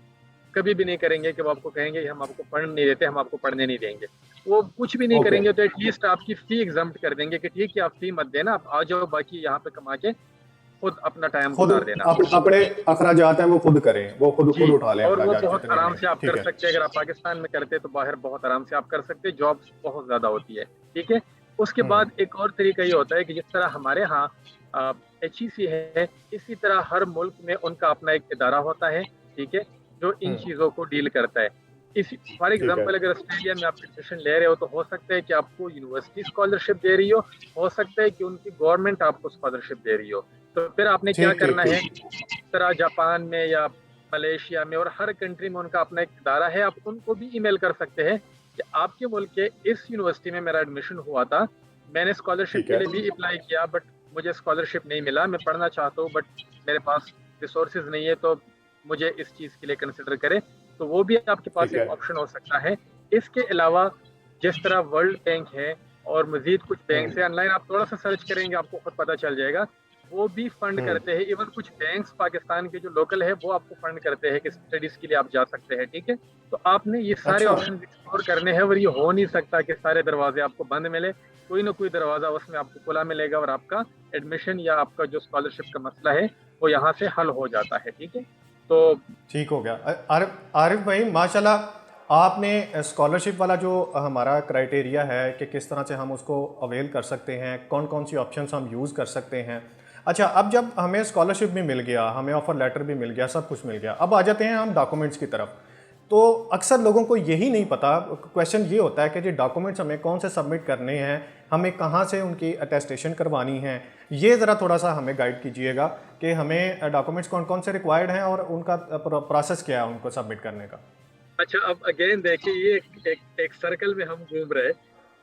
कभी भी नहीं करेंगे कि वो आपको कहेंगे हम आपको फंड नहीं देते, हम आपको पढ़ने नहीं देंगे। वो कुछ भी नहीं ओके। करेंगे, तो एटलीस्ट आपकी फी एग्जाम्प्ट कर देंगे कि ठीक है, आप फी मत देना, आप आ जाओ, बाकी यहाँ पे कमा के खुद अपना टाइम खुद गुजार देना। अपने अखराजात हैं वो खुद करें, वो खुद जी, उठा लें और वो अखराजात बहुत जितने आराम हैं। से आप ठीक कर है। सकते हैं। अगर आप पाकिस्तान में करते तो बाहर बहुत आराम से आप कर सकते हैं, जॉब्स बहुत ज्यादा होती है, ठीक है। उसके बाद एक और तरीका ये होता है कि जिस तरह हमारे यहाँ HEC है, इसी तरह हर मुल्क में उनका अपना एक इदारा होता है, ठीक है, जो इन चीजों को डील करता है। इसी फॉर ठीक है। एग्जांपल, अगर ऑस्ट्रेलिया में आप एडमिशन ले रहे हो तो हो सकता है कि आपको यूनिवर्सिटी स्कॉलरशिप दे रही हो सकता है कि उनकी गवर्नमेंट आपको स्कॉलरशिप दे रही हो। तो फिर आपने क्या ठीक ठीक करना है, ठीक। इस तरह जापान में या मलेशिया में और हर कंट्री में उनका अपना एक इदारा है, आप उनको भी ईमेल कर सकते हैं कि आपके मुल्क के इस यूनिवर्सिटी में मेरा एडमिशन हुआ था, मैंने स्कॉलरशिप ठीक के है। लिए भी अप्लाई किया, बट मुझे स्कॉलरशिप नहीं मिला, मैं पढ़ना चाहता हूँ बट मेरे पास रिसोर्सेज नहीं है, तो मुझे इस चीज़ के लिए कंसिडर करें। तो वो भी आपके पास ठीक एक है। ऑप्शन हो सकता है। इसके अलावा जिस तरह वर्ल्ड बैंक है और मजीद कुछ बैंक है, ऑनलाइन आप थोड़ा सा सर्च करेंगे आपको खुद पता चल जाएगा, वो भी फंड करते हैं। इवन कुछ बैंक्स पाकिस्तान के जो लोकल है वो आपको फंड करते हैं कि स्टडीज के लिए आप जा सकते हैं, ठीक है। तो आपने ये सारे अच्छा। ऑप्शन एक्सप्लोर करने हैं, और ये हो नहीं सकता कि सारे दरवाजे आपको बंद मिले। कोई ना कोई दरवाजा उसमें आपको खुला मिलेगा और आपका एडमिशन या आपका जो स्कॉलरशिप का मसला है वो यहाँ से हल हो जाता है, ठीक है। तो ठीक हो गया। आरिफ भाई माशाल्लाह, आपने स्कॉलरशिप वाला जो हमारा क्राइटेरिया है कि किस तरह से हम उसको अवेल कर सकते हैं, कौन कौन सी ऑप्शंस हम यूज़ कर सकते हैं। अच्छा, अब जब हमें स्कॉलरशिप भी मिल गया, हमें ऑफर लेटर भी मिल गया, सब कुछ मिल गया, अब आ जाते हैं हम डॉक्यूमेंट्स की तरफ। तो अक्सर लोगों को यही नहीं पता, क्वेश्चन ये होता है कि जी डॉक्यूमेंट्स हमें कौन से सबमिट करने हैं, हमें कहाँ से उनकी अटेस्टेशन करवानी है। ये ज़रा थोड़ा सा हमें गाइड कीजिएगा कि हमें डॉक्यूमेंट्स कौन कौन से रिक्वायर्ड हैं और उनका प्रोसेस क्या है उनको सबमिट करने का। अच्छा, अब अगेन देखिए, ये एक सर्कल में हम घूम रहे हैं,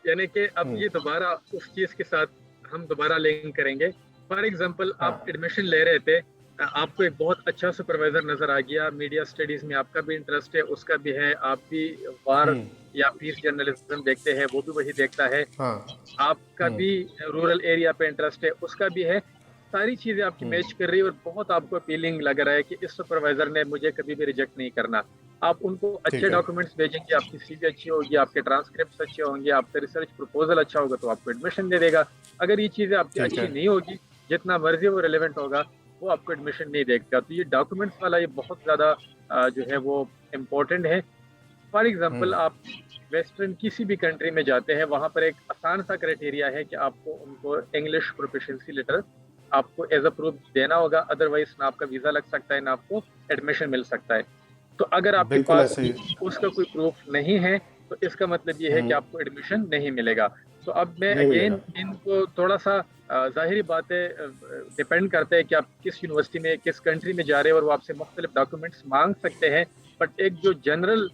यानी कि अब ये दोबारा उस चीज के साथ हम दोबारा लिंक करेंगे। फॉर एग्जांपल, आप एडमिशन ले रहे थे, आपको एक बहुत अच्छा सुपरवाइजर नजर आ गया, मीडिया स्टडीज में आपका भी इंटरेस्ट है, उसका भी है, आप भी वार या पीस जर्नलिज्म देखते हैं, वो भी वही देखता है, आपका भी रूरल एरिया पे इंटरेस्ट है, उसका भी है। सारी चीजें आपकी मैच कर रही है और बहुत आपको अपीलिंग लग रहा है कि इस सुपरवाइजर ने मुझे कभी भी रिजेक्ट नहीं करना। आप उनको अच्छे डॉक्यूमेंट्स भेजेंगे, आपकी सीवी अच्छी होगी, आपके ट्रांसक्रिप्ट अच्छे होंगे, आपका रिसर्च प्रपोजल अच्छा होगा, तो आपको एडमिशन दे देगा। अगर ये चीजें आपकी अच्छी नहीं होगी, जितना मर्जी वो रिलेवेंट होगा, वो आपको एडमिशन नहीं देगा। तो ये डॉक्यूमेंट्स वाला ये बहुत ज्यादा जो है वो इम्पोर्टेंट है। फॉर एग्जाम्पल, आप वेस्टर्न किसी भी कंट्री में जाते हैं, वहां पर एक आसान सा क्राइटेरिया है कि आपको उनको इंग्लिश प्रोफिशिएंसी लेटर आपको एज अ प्रूफ देना होगा, अदरवाइज ना आपका वीजा लग सकता है, ना आपको एडमिशन मिल सकता है। तो अगर आपके पास उसका कोई प्रूफ नहीं है, तो इसका मतलब ये है कि आपको एडमिशन नहीं मिलेगा। तो अब मैं अगेन इनको थोड़ा सा जाहिरी बातें डिपेंड करते हैं कि आप किस यूनिवर्सिटी में, किस कंट्री में जा रहे हैं, और वो आपसे मुख्तलिफ डॉक्यूमेंट्स मांग सकते हैं। बट एक जो जनरल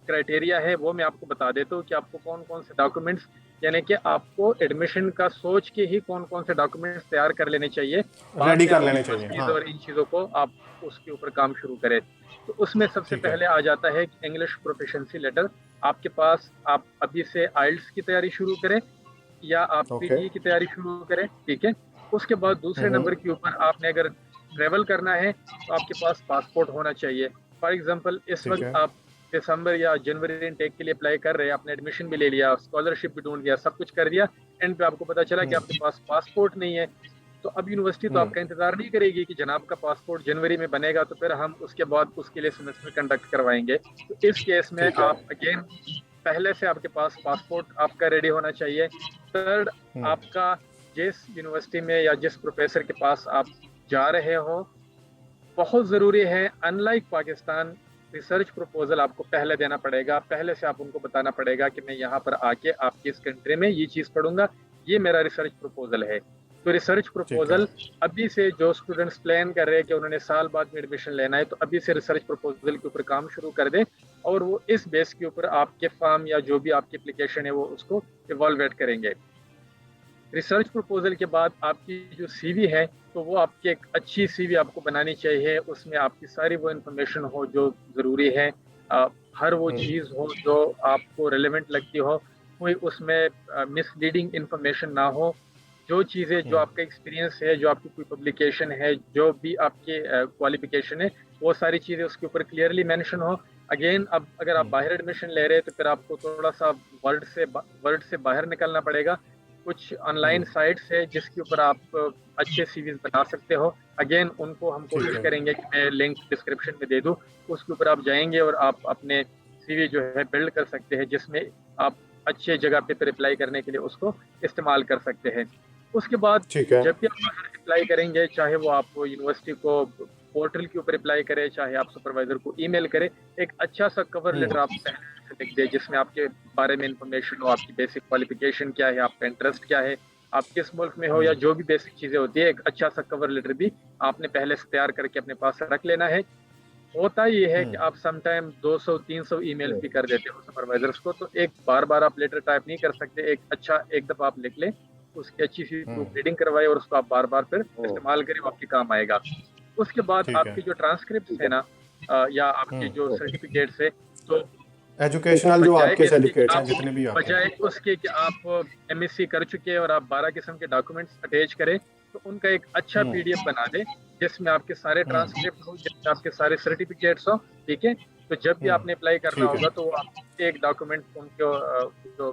क्राइटेरिया है वो मैं आपको बता देता हूँ कि आपको कौन कौन से डॉक्यूमेंट्स यानी कि आपको एडमिशन का सोच के ही कौन कौन से डॉक्यूमेंट्स तैयार कर लेने चाहिए, बाद रेडी में कर आप लेने चाहिए, यूनिवर्सिटीज हाँ। और इन चीज़ों को आप उसके ऊपर काम शुरू करें। तो उसमें सबसे ठीक है। पहले आ जाता है कि इंग्लिश प्रोफिशिएंसी लेटर आपके पास, आप अभी से आइल्स की तैयारी शुरू करें या आप ओके। पीटी की तैयारी शुरू करें, ठीक है। उसके बाद दूसरे नंबर के ऊपर आपने अगर ट्रेवल करना है तो आपके पास पासपोर्ट होना चाहिए। फॉर एग्जांपल इस ठीक वक्त है। आप दिसंबर या जनवरी इनटेक के लिए अप्लाई कर रहे हैं, आपने एडमिशन भी ले लिया, स्कॉलरशिप भी ढूंढ लिया, सब कुछ कर दिया, एंड पे आपको पता चला कि आपके पास पासपोर्ट नहीं है। तो अब यूनिवर्सिटी तो हम्म। आपका इंतजार नहीं करेगी कि जनाब का पासपोर्ट जनवरी में बनेगा तो फिर हम उसके बाद उसके लिए सेमेस्टर कंडक्ट करवाएंगे। तो इस केस में ठीक है। आप अगेन पहले से आपके पास पासपोर्ट आपका रेडी होना चाहिए। थर्ड, हम्म। आपका जिस यूनिवर्सिटी में या जिस प्रोफेसर के पास आप जा रहे हो, बहुत ज़रूरी है, अनलाइक पाकिस्तान, रिसर्च प्रपोजल आपको पहले देना पड़ेगा। पहले से आप उनको बताना पड़ेगा कि मैं यहाँ पर आके आपकी इस कंट्री में ये चीज़ पढ़ूंगा, ये मेरा रिसर्च प्रपोजल है। तो रिसर्च ठीक है। प्रपोजल अभी से जो स्टूडेंट्स प्लान कर रहे हैं कि उन्होंने साल बाद में एडमिशन लेना है, तो अभी से रिसर्च प्रपोजल के ऊपर काम शुरू कर दें, और वो इस बेस के ऊपर आपके फॉर्म या जो भी आपकी एप्लीकेशन है वो उसको इवॉल्वेट करेंगे। रिसर्च प्रपोजल के बाद आपकी जो सीवी है, तो वो आपकी एक अच्छी सीवी आपको बनानी चाहिए, उसमें आपकी सारी वो इन्फॉर्मेशन हो जो ज़रूरी है, हर वो चीज़ हो जो आपको रेलेवेंट लगती हो, कोई उसमें मिसलीडिंग इंफॉर्मेशन ना हो। जो चीज़ें, जो आपका एक्सपीरियंस है, जो आपकी कोई पब्लिकेशन है, जो भी आपके क्वालिफिकेशन है, वो सारी चीज़ें उसके ऊपर क्लियरली मेंशन हो। अगेन, अब अगर आप बाहर एडमिशन ले रहे हैं तो फिर आपको थोड़ा सा वर्ल्ड से बाहर निकलना पड़ेगा। कुछ ऑनलाइन साइट्स है जिसके ऊपर आप अच्छे सीवीज बना सकते हो। अगेन, उनको हम ठीक कोशिश है। करेंगे कि मैं लिंक डिस्क्रिप्शन में दे दूं, उसके ऊपर आप जाएंगे और आप अपने सीवी जो है बिल्ड कर सकते हैं, जिसमें आप अच्छे जगह पे अप्लाई करने के लिए उसको इस्तेमाल कर सकते हैं। उसके बाद ठीक है। जब भी आप अप्लाई करेंगे, चाहे वो आप यूनिवर्सिटी को पोर्टल के ऊपर अप्लाई करें, चाहे आप सुपरवाइजर को ईमेल करें, एक अच्छा सा कवर लेटर आप पहले से लिख दें जिसमें आपके बारे में इंफॉर्मेशन हो, आपकी बेसिक क्वालिफिकेशन क्या है, आपका इंटरेस्ट क्या है, आप किस मुल्क में हो, या जो भी बेसिक चीजें होती है, एक अच्छा सा कवर लेटर भी आपने पहले से तैयार करके अपने पास रख लेना है। होता ये है कि आप समटाइम 200-300 ईमेल भी कर देते हो सुपरवाइजर्स को, तो एक बार बार आप लेटर टाइप नहीं कर सकते। एक अच्छा एक दफा आप लिख लें, उसकी अच्छी सी प्रूफ रीडिंग करवाए और उसको आप बार बार फिर इस्तेमाल करें, वो आपके काम आएगा। उसके बाद ठीक है। आपकी जो ट्रांसक्रिप्ट है ना, या आपके जो सर्टिफिकेट्स है, तो एजुकेशनल जो बजाय आपके इसके कि सर्टिफिकेट्स हैं आप जितने भी आपके। बजाय उसके कि आप एमएससी कर चुके हैं और आप 12 किस्म के डॉक्यूमेंट्स अटैच करें, तो उनका एक अच्छा पीडीएफ बना दें जिसमें आपके सारे ट्रांसक्रिप्ट हो, जिसमें आपके सारे सर्टिफिकेट्स हो, ठीक है। तो जब भी आपने अप्लाई करना ठीक है। होगा तो वो आप एक डॉक्यूमेंट उनको जो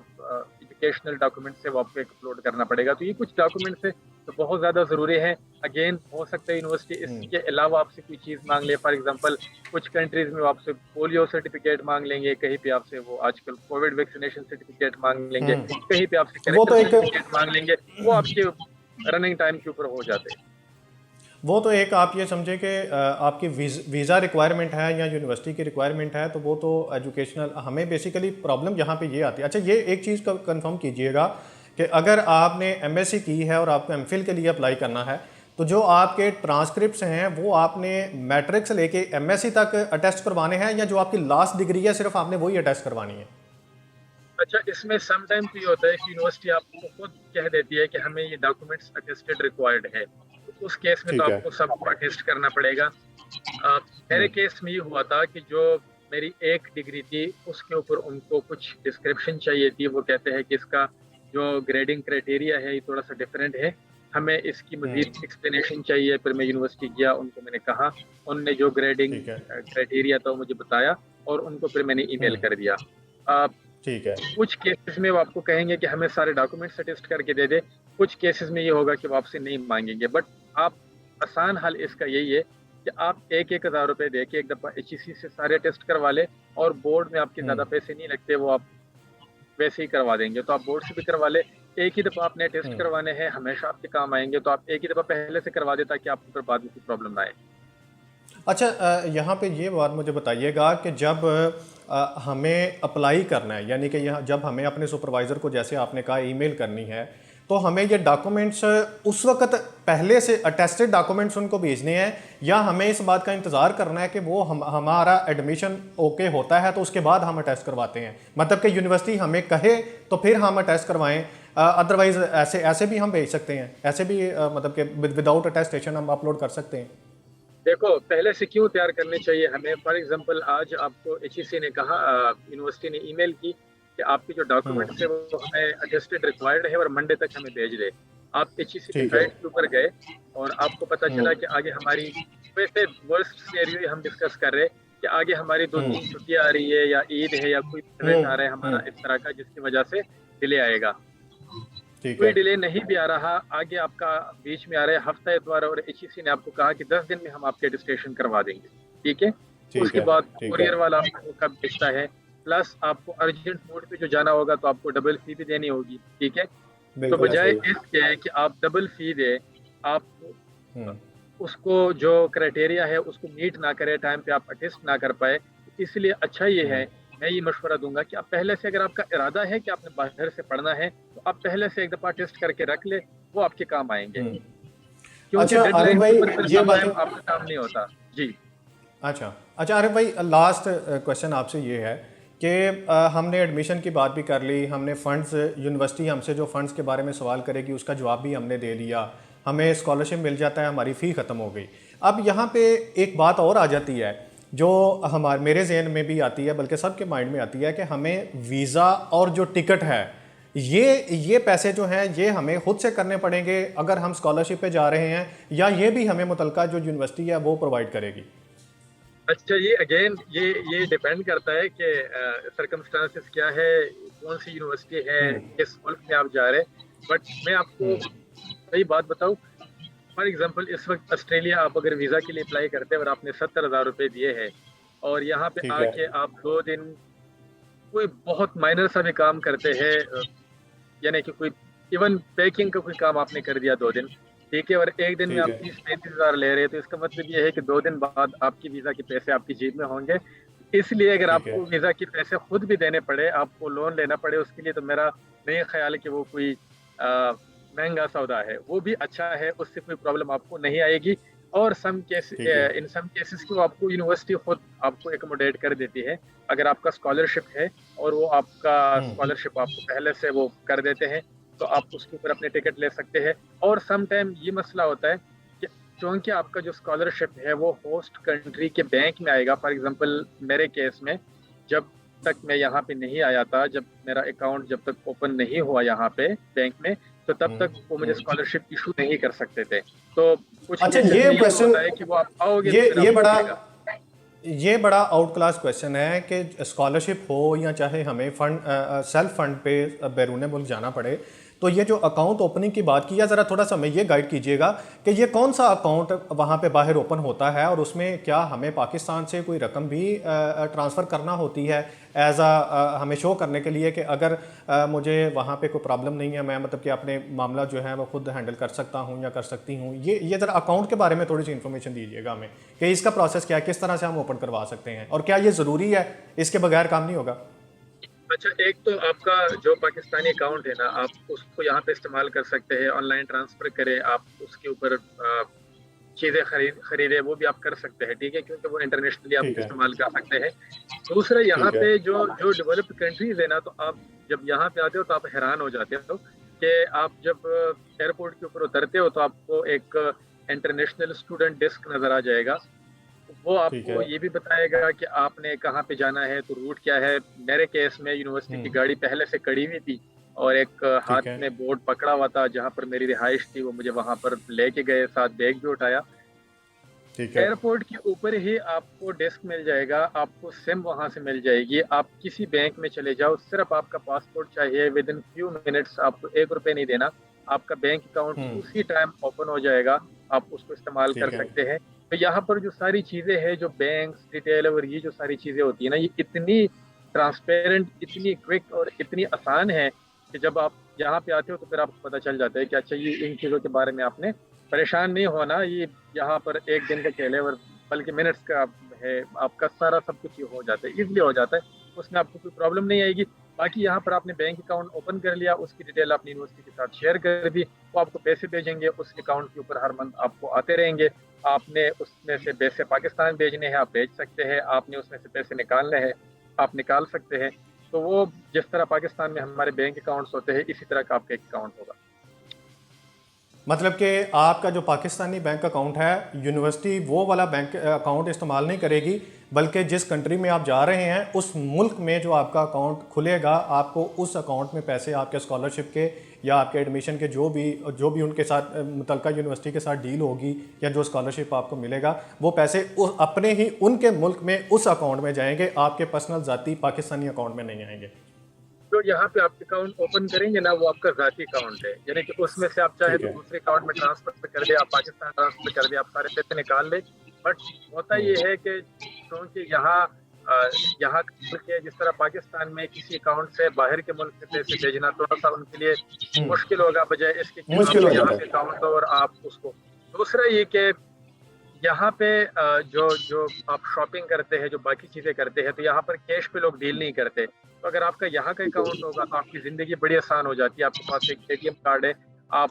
एजुकेशनल डॉक्यूमेंट्स है वो आपको एक अपलोड करना पड़ेगा। तो ये कुछ डॉक्यूमेंट्स है तो बहुत ज़्यादा ज़रूरी है। अगेन, हो सकता है यूनिवर्सिटी इसके अलावा आपसे कोई चीज़ मांग ले। फॉर एग्जांपल, कुछ कंट्रीज में वो आपसे पोलियो सर्टिफिकेट मांग लेंगे, कहीं पे आपसे वो आजकल कोविड वैक्सीनेशन सर्टिफिकेट मांग लेंगे, कहीं पे आपसे वो कैरेक्टर तो एक सर्टिफिकेट मांग लेंगे, वो आपके रनिंग टाइम के ऊपर हो जाते हैं। वो तो एक आप ये समझे कि आपकी वीज़ा रिक्वायरमेंट है या यूनिवर्सिटी की रिक्वायरमेंट है, तो वो तो एजुकेशनल हमें बेसिकली प्रॉब्लम यहाँ पे ये आती है। अच्छा, ये एक चीज़ का कंफर्म कीजिएगा कि अगर आपने एमएससी की है और आपको एमफिल के लिए अप्लाई करना है, तो जो आपके ट्रांसक्रिप्ट्स हैं वो आपने मैट्रिक से लेके एमएससी तक अटेस्ट करवाने हैं, या जो आपकी लास्ट डिग्री है सिर्फ आपने वही अटेस्ट करवानी है? अच्छा, इसमें समटाइम तो ये होता है कि यूनिवर्सिटी आपको खुद कह देती है कि हमें ये डॉक्यूमेंट्स अटेस्टेड रिक्वायर्ड है, तो उस केस में तो ठीक है। आपको सबको अटेस्ट करना पड़ेगा। मेरे केस में ये हुआ था कि जो मेरी एक डिग्री थी उसके ऊपर उनको कुछ डिस्क्रिप्शन चाहिए थी। वो कहते हैं कि इसका जो ग्रेडिंग क्राइटेरिया है ये थोड़ा सा डिफरेंट है, हमें इसकी मजीद एक्सप्लेनेशन चाहिए। फिर मैं यूनिवर्सिटी गया, उनको मैंने कहा, उनने जो ग्रेडिंग ठीक है। क्राइटेरिया था वो मुझे बताया और उनको फिर मैंने ईमेल कर दिया। ठीक है। कुछ केसेस में वो आपको कहेंगे कि हमें सारे डॉक्यूमेंट्स अटेस्ट करके दे दे, कुछ केसेस में ये होगा कि वो आपसे नहीं मांगेंगे। बट आप आसान हल इसका यही है कि आप 1,000 रुपये दे के एक दफ़ा HEC से सारे टेस्ट करवा ले, और बोर्ड में आपके ज़्यादा पैसे नहीं लगते, वो आप वैसे ही करवा देंगे। तो आप बोर्ड से भी करवा ले, एक ही दफ़ा आपने टेस्ट करवाने हैं, हमेशा आपके काम आएंगे, तो आप एक ही दफ़ा पहले से करवा दे ताकि आपको फिर बाद में कोई प्रॉब्लम ना आए। अच्छा, यहाँ पे ये बात मुझे बताइएगा कि जब हमें अप्लाई करना है, यानी कि यहाँ जब हमें अपने सुपरवाइज़र को, जैसे आपने कहा, ईमेल करनी है, तो हमें ये डॉक्यूमेंट्स उस वक्त पहले से अटेस्टेड डॉक्यूमेंट्स उनको भेजने हैं, या हमें इस बात का इंतज़ार करना है कि वो हमारा एडमिशन ओके होता है तो उसके बाद हम अटेस्ट करवाते हैं? मतलब कि यूनिवर्सिटी हमें कहे तो फिर हम अटेस्ट करवाएं, अदरवाइज ऐसे ऐसे भी हम भेज सकते हैं, ऐसे भी मतलब कि विदाउट अटेस्टेशन हम अपलोड कर सकते हैं? देखो, पहले से क्यों तैयार करनी चाहिए हमें। फॉर एग्जांपल आज आपको एचईसी ने कहा, यूनिवर्सिटी ने ईमेल की कि आपके जो हम्म। डॉक्यूमेंट्स है वो हमें अटेस्टेड रिक्वायर्ड है और मंडे तक हमें भेज दे। आप एचईसी की ठीक है। साइट के ऊपर गए और आपको पता चला हम्म। कि आगे हमारी, वैसे वर्स्ट सिनेरियो हम डिस्कस कर रहे हैं कि आगे हमारी दो हम्म। तीन छुट्टियां आ रही है या ईद है या कोई इवेंट आ रहा है हम्म। हमारा इस तरह का, जिसकी वजह से डिले आएगा। ठीक कोई है। डिले नहीं भी आ रहा, आगे आपका बीच में आ रहा है हफ्ता इतवार और एचईसी ने आपको कहा कि 10 दिन में हम आपके रजिस्ट्रेशन करवा देंगे, ठीक है। ठीक उसके है। बाद ठीक है। कुरियर वाला आपको कब भेजता है, प्लस आपको अर्जेंट मोड पे जो जाना होगा तो आपको डबल फी भी देनी होगी, ठीक है। तो बिल्कुल बजाय सही। इसके कि आप डबल फी दे, आप हम्म। उसको जो क्राइटेरिया है उसको मीट ना करे, टाइम पे आप अटेस्ट ना कर पाए, इसलिए अच्छा ये है, हम्म। मैं ये मशवरा दूंगा कि आप पहले से, अगर आपका इरादा है कि आपने बाहर से पढ़ना है तो आप पहले से एक दफ़ा टेस्ट करके रख ले, वो आपके काम आएंगे। हम्म। क्योंकि अच्छा आरिफ डेडलाइन के भाई, ऊपर फिर ये सब टाइम बातें, आपका काम नहीं होता जी। अच्छा अच्छा आरिफ भाई, लास्ट क्वेश्चन आपसे ये है कि हमने एडमिशन की बात भी कर ली, हमने फ़ंड्स, यूनिवर्सिटी हमसे जो फ़ंड्स के बारे में सवाल करेगी उसका जवाब भी हमने दे दिया, हमें स्कॉलरशिप मिल जाता है, हमारी फ़ी ख़त्म हो गई। अब यहाँ पे एक बात और आ जाती है जो हमारे मेरे जहन में भी आती है, बल्कि सबके माइंड में आती है, कि हमें वीज़ा और जो टिकट है, ये पैसे जो हैं ये हमें खुद से करने पड़ेंगे अगर हम स्कॉलरशिप पे जा रहे हैं, या ये भी हमें मुतलका जो यूनिवर्सिटी है वो प्रोवाइड करेगी? अच्छा, ये अगेन ये डिपेंड करता है कि सरकमस्टांसिस क्या है, कौन सी यूनिवर्सिटी है, हम्म। किस मुल्क में आप जा रहे हैं। बट मैं आपको हम्म। सही बात बताऊं, फॉर एग्जांपल इस वक्त ऑस्ट्रेलिया आप अगर वीज़ा के लिए अप्लाई करते हैं और आपने 70,000 रुपये दिए हैं और यहाँ पे ठीक है। आके आप 2 दिन कोई बहुत माइनर सा भी काम करते हैं, यानी कि कोई इवन पैकिंग का कोई काम आपने कर दिया 2 दिन, ठीक है, और एक दिन में ठीक आप है। 30-35 हज़ार ले रहे हैं, तो इसका मतलब ये है कि 2 दिन बाद आपकी वीज़ा के पैसे आपकी जेब में होंगे। इसलिए अगर ठीक है। आपको वीज़ा के पैसे खुद भी देने पड़े, आपको लोन लेना पड़े उसके लिए, तो मेरा नहीं ख्याल है कि वो कोई महंगा सौदा है। वो भी अच्छा है, उससे कोई प्रॉब्लम आपको नहीं आएगी। और सम केस ठीक है। इन सम केसेस को आपको यूनिवर्सिटी खुद आपको एकोमोडेट कर देती है, अगर आपका स्कॉलरशिप है और वो आपका हम्म। स्कॉलरशिप आपको पहले से वो कर देते हैं, तो आप उसके ऊपर अपने टिकट ले सकते हैं। और सम टाइम ये मसला होता है कि क्योंकि आपका जो स्कॉलरशिप है वो होस्ट कंट्री के बैंक में आएगा। फॉर एग्जांपल मेरे केस में, जब तक मैं यहाँ पे नहीं आया था, जब मेरा अकाउंट जब तक ओपन नहीं हुआ यहाँ पे बैंक में, तो तब तक वो मुझे हम्म। स्कॉलरशिप इशू नहीं कर सकते थे। तो कुछ अच्छा, केसेस ये में ये क्वेश्चन, होता है कि वो आप आओगे तो ये फिर ये आपको बड़ा मिलेगा। ये बड़ा आउट क्लास क्वेश्चन है कि स्कॉलरशिप हो या चाहे हमें फंड सेल्फ फंड पे बैरून मुल्क जाना पड़े, तो ये जो अकाउंट ओपनिंग की बात की है, ज़रा थोड़ा सा हमें ये गाइड कीजिएगा कि ये कौन सा अकाउंट वहाँ पे बाहर ओपन होता है, और उसमें क्या हमें पाकिस्तान से कोई रकम भी ट्रांसफ़र करना होती है एज हमें शो करने के लिए कि अगर मुझे वहाँ पे कोई प्रॉब्लम नहीं है, मैं मतलब कि अपने मामला जो है वो खुद हैंडल कर सकता हूँ या कर सकती हूँ। ये ज़रा अकाउंट के बारे में थोड़ी सी इन्फॉर्मेशन दीजिएगा हमें कि इसका प्रोसेस क्या है, किस तरह से हम ओपन करवा सकते हैं, और क्या ये ज़रूरी है, इसके बगैर काम नहीं होगा? अच्छा, एक तो आपका जो पाकिस्तानी अकाउंट है ना, आप उसको यहाँ पे इस्तेमाल कर सकते हैं, ऑनलाइन ट्रांसफर करें, आप उसके ऊपर चीज़ें खरीदे वो भी आप कर सकते हैं, ठीक है, क्योंकि वो इंटरनेशनली आप ठीक है। इस्तेमाल कर सकते हैं। दूसरा, यहाँ ठीक है। पे जो जो डेवलप्ड कंट्रीज है ना, तो आप जब यहाँ पे आते हो तो आप हैरान हो जाते हो कि आप जब एयरपोर्ट के ऊपर उतरते हो तो आपको एक इंटरनेशनल स्टूडेंट डेस्क नज़र आ जाएगा। वो ठीक आपको है। ये भी बताएगा कि आपने कहाँ पे जाना है, तो रूट क्या है। मेरे केस में यूनिवर्सिटी की हम्म। गाड़ी पहले से खड़ी हुई थी और एक ठीक हाथ है। में बोर्ड पकड़ा हुआ था जहाँ पर मेरी रिहाइश थी, वो मुझे वहां पर लेके गए, साथ बैग भी उठाया। ठीक है। एयरपोर्ट के ऊपर ही आपको डेस्क मिल जाएगा, आपको सिम वहां से मिल जाएगी। आप किसी बैंक में चले जाओ, सिर्फ आपका पासपोर्ट चाहिए, विद इन फ्यू मिनट्स, आपको 1 रुपये नहीं देना, आपका बैंक अकाउंट हम्म। उसी टाइम ओपन हो जाएगा, आप उसको इस्तेमाल कर ठीक है। सकते हैं। तो यहाँ पर जो सारी चीज़ें हैं, जो बैंक डिटेल और ये जो सारी चीज़ें होती है ना, ये इतनी ट्रांसपेरेंट, इतनी क्विक और इतनी आसान है कि जब आप यहाँ पे आते हो तो फिर आपको पता चल जाता है कि अच्छा, ये इन चीज़ों के बारे में आपने परेशान नहीं होना, ये यहाँ पर एक दिन का खेल है, और बल्कि मिनट्स का है। आपका सारा सब कुछ ये हो जाता है, इजीली हो जाता है, उसमें आपको कोई प्रॉब्लम नहीं आएगी। बाकी यहाँ पर आपने बैंक अकाउंट ओपन कर लिया, उसकी डिटेल अपनी यूनिवर्सिटी के साथ शेयर कर दी, वो आपको पैसे भेजेंगे, उस अकाउंट के ऊपर हर मंथ आपको आते रहेंगे। आपने उसमें से पैसे पाकिस्तान भेजने हैं, आप भेज सकते हैं, आपने उसमें से पैसे निकालने हैं, आप निकाल सकते हैं। तो वो जिस तरह पाकिस्तान में हमारे बैंक अकाउंट्स होते हैं, इसी तरह का आपका एक अकाउंट होगा। मतलब कि आपका जो पाकिस्तानी बैंक अकाउंट है, यूनिवर्सिटी वो वाला बैंक अकाउंट इस्तेमाल नहीं करेगी, बल्कि जिस कंट्री में आप जा रहे हैं उस मुल्क में जो आपका अकाउंट खुलेगा, आपको उस अकाउंट में पैसे आपके स्कॉलरशिप के या आपके एडमिशन के जो भी उनके साथ मुतलका यूनिवर्सिटी के साथ डील होगी या जो स्कॉलरशिप आपको मिलेगा, वो पैसे अपने ही उनके मुल्क में उस अकाउंट में जाएंगे, आपके पर्सनल ज़ाती पाकिस्तानी अकाउंट में नहीं आएंगे। तो यहाँ पे आप अकाउंट ओपन करेंगे ना, वो आपका ज़ाती अकाउंट है, यानी कि उसमें से आप चाहे तो दूसरे अकाउंट में ट्रांसफर कर दे, आप पाकिस्तान ट्रांसफर कर दे, आप सारे पैसे निकाल ले। बट होता ये है कि क्योंकि यहाँ के जिस तरह पाकिस्तान में किसी अकाउंट से बाहर के मुल्क में पैसे भेजना थोड़ा सा उनके लिए मुश्किल होगा, बजाय इसके कि मुश्किल हो यहाँ जाता पे है। अकाउंट हो और आप उसको। दूसरा ये कि यहाँ पे जो जो आप शॉपिंग करते हैं, जो बाकी चीज़ें करते हैं, तो यहाँ पर कैश पे लोग डील नहीं करते। तो अगर आपका यहाँ का अकाउंट होगा तो आपकी ज़िंदगी बड़ी आसान हो जाती है। आपके पास एक एटीएम कार्ड है, आप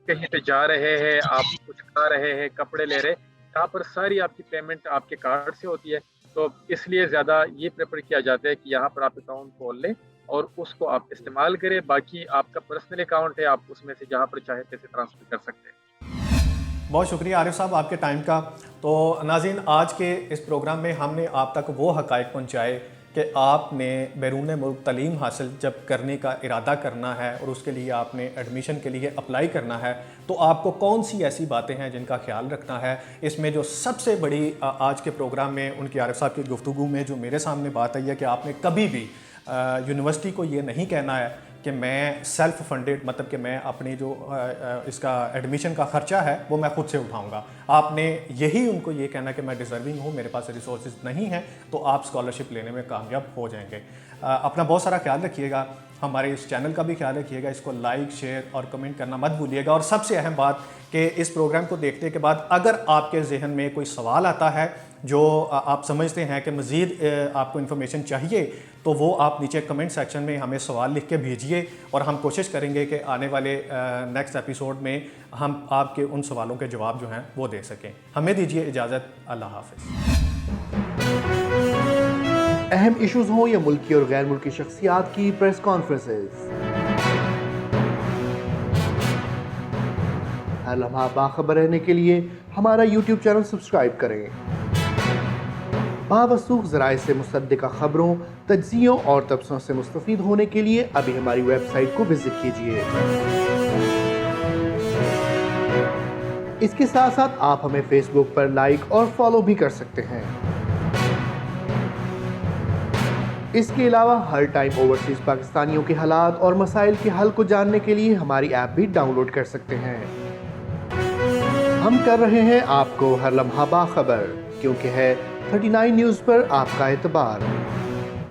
कहीं पे जा रहे हैं, आप कुछ खा रहे हैं, कपड़े ले रहे हैं, यहाँ पर सारी आपकी पेमेंट आपके कार्ड से होती है। तो इसलिए ज़्यादा ये प्रेफर किया जाता है कि यहाँ पर आप अकाउंट खोल लें और उसको आप इस्तेमाल करें। बाकी आपका पर्सनल अकाउंट है, आप उसमें से जहाँ पर चाहे पैसे ट्रांसफ़र कर सकते हैं। बहुत शुक्रिया आरिफ साहब आपके टाइम का। तो नाज़रीन, आज के इस प्रोग्राम में हमने आप तक वो हक़ाइक़ पहुँचाए कि आपने बैरून मुल्क तालीम हासिल जब करने का इरादा करना है और उसके लिए आपने एडमिशन के लिए अप्लाई करना है, तो आपको कौन सी ऐसी बातें हैं जिनका ख्याल रखना है। इसमें जो सबसे बड़ी आज के प्रोग्राम में उनकी आरिफ साहब की गुफ्तगू में जो मेरे सामने बात आई है कि आपने कभी भी यूनिवर्सिटी को ये नहीं कहना है कि मैं सेल्फ़ फंडेड, मतलब कि मैं अपनी जो इसका एडमिशन का ख़र्चा है वो मैं ख़ुद से उठाऊंगा। आपने यही उनको ये कहना कि मैं डिज़र्विंग हूँ, मेरे पास रिसोर्सेज नहीं हैं, तो आप स्कॉलरशिप लेने में कामयाब हो जाएंगे। अपना बहुत सारा ख्याल रखिएगा, हमारे इस चैनल का भी ख्याल रखिएगा, इसको लाइक शेयर और कमेंट करना मत भूलिएगा। और सबसे अहम बात कि इस प्रोग्राम को देखने के बाद अगर आपके जहन में कोई सवाल आता है जो आप समझते हैं कि मज़ीद आपको इन्फॉर्मेशन चाहिए, तो वो आप नीचे कमेंट सेक्शन में हमें सवाल लिख के भेजिए और हम कोशिश करेंगे कि आने वाले नेक्स्ट एपिसोड में हम आपके उन सवालों के जवाब जो हैं वो दे सकें। हमें दीजिए इजाज़त। अल्लाह हाफ़िज़। अहम इश्यूज हों या मुल्की और गैर मुल्की शख्सियात की प्रेस कॉन्फ्रेंसेस, हर लम्हा बाखबर रहने के लिए हमारा YouTube चैनल सब्सक्राइब करें। बावसूख ज़राए से मुसद्दिक़ा खबरों, तज्ज़ियों और तबसरों से मुस्तफ़ीद होने के लिए अभी हमारी वेबसाइट को विजिट कीजिए। इसके साथ साथ आप हमें फेसबुक पर लाइक और फॉलो भी कर सकते हैं। इसके अलावा हर टाइम ओवरसीज़ पाकिस्तानियों के हालात और मसाइल के हल को जानने के लिए हमारी ऐप भी डाउनलोड कर सकते हैं। हम कर रहे हैं आपको हर लम्हा बाखबर, क्योंकि है 39 न्यूज़ पर आपका एतबार।